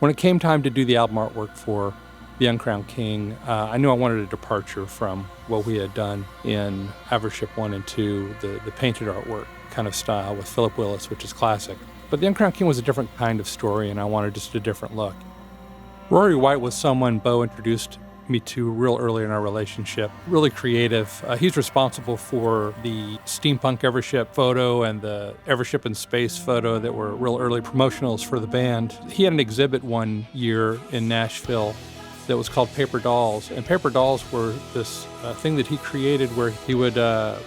When it came time to do the album artwork for The Uncrowned King, I knew I wanted a departure from what we had done in Evership 1 and 2, the painted artwork kind of style with Philip Willis, which is classic. But The Uncrowned King was a different kind of story, and I wanted just a different look. Rory White was someone Bo introduced me to real early in our relationship. Really creative. He's responsible for the steampunk Evership photo and the Evership in space photo that were real early promotionals for the band. He had an exhibit one year in Nashville that was called Paper Dolls, and Paper Dolls were this thing that he created where he would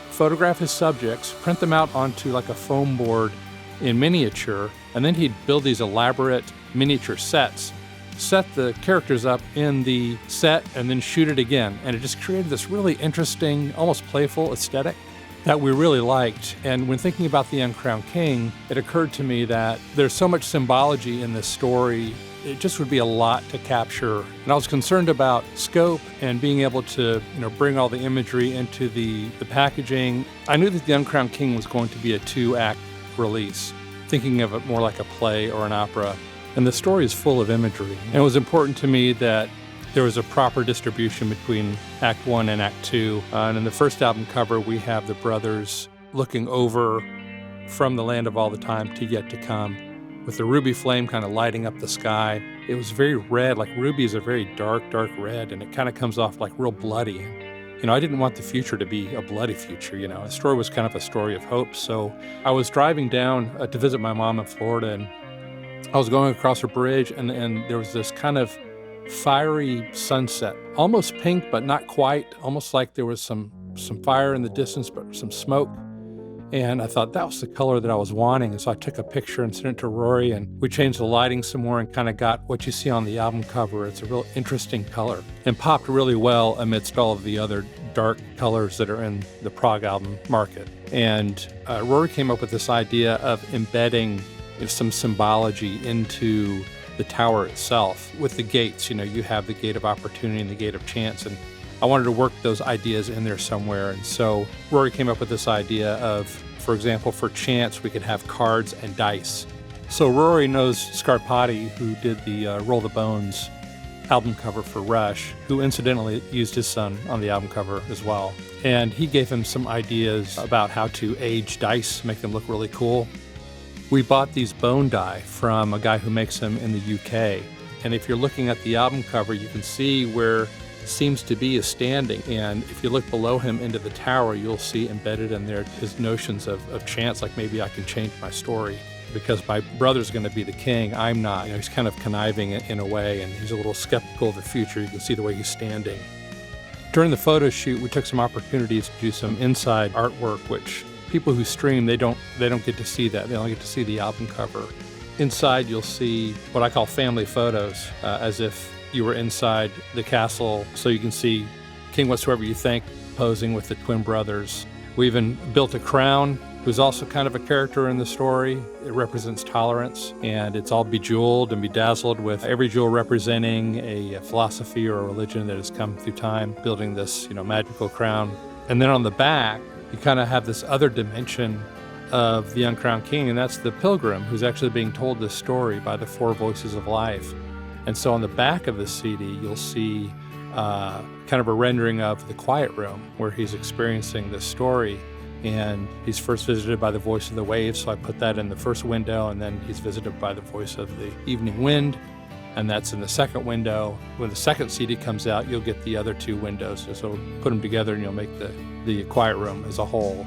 photograph his subjects, print them out onto like a foam board in miniature, and then he'd build these elaborate miniature sets, set the characters up in the set, and then shoot it again. And it just created this really interesting, almost playful aesthetic that we really liked. And when thinking about The Uncrowned King, it occurred to me that there's so much symbology in this story. It just would be a lot to capture. And I was concerned about scope and being able to, bring all the imagery into the packaging. I knew that The Uncrowned King was going to be a 2-act release, thinking of it more like a play or an opera. And the story is full of imagery. And it was important to me that there was a proper distribution between Act 1 and Act 2. And in the first album cover, we have the brothers looking over from the land of all the time to yet to come, with the ruby flame kind of lighting up the sky. It was very red, like ruby is a very dark, dark red, and it kind of comes off like real bloody. I didn't want the future to be a bloody future. The story was kind of a story of hope. So I was driving down to visit my mom in Florida, and I was going across a bridge, and there was this kind of fiery sunset, almost pink, but not quite, almost like there was some fire in the distance, but some smoke. And I thought that was the color that I was wanting. And so I took a picture and sent it to Rory, and we changed the lighting some more and kind of got what you see on the album cover. It's a real interesting color and popped really well amidst all of the other dark colors that are in the prog album market. And Rory came up with this idea of embedding some symbology into the tower itself with the gates. You have the gate of opportunity and the gate of chance, and I wanted to work those ideas in there somewhere. And so Rory came up with this idea of, for example, for chance, we could have cards and dice. So Rory knows Scarpati, who did the Roll the Bones album cover for Rush, who incidentally used his son on the album cover as well. And he gave him some ideas about how to age dice, make them look really cool. We bought these bone die from a guy who makes them in the UK. And if you're looking at the album cover, you can see where seems to be is standing. And if you look below him into the tower, you'll see embedded in there his notions of chance, like maybe I can change my story because my brother's going to be the king. I'm not. He's kind of conniving in a way, and he's a little skeptical of the future. You can see the way he's standing. During the photo shoot, we took some opportunities to do some inside artwork, which people who stream, they don't get to see that. They only get to see the album cover. Inside, you'll see what I call family photos, as if you were inside the castle, so you can see King Whatsoever You Think posing with the twin brothers. We even built a crown, who's also kind of a character in the story. It represents tolerance, and it's all bejeweled and bedazzled, with every jewel representing a philosophy or a religion that has come through time, building this, magical crown. And then on the back, you kind of have this other dimension of the Uncrowned King, and that's the pilgrim who's actually being told this story by the four voices of life. And so on the back of the CD, you'll see kind of a rendering of the quiet room where he's experiencing this story. And he's first visited by the voice of the waves, so I put that in the first window, and then he's visited by the voice of the evening wind, and that's in the second window. When the second CD comes out, you'll get the other two windows. So put them together and you'll make the quiet room as a whole.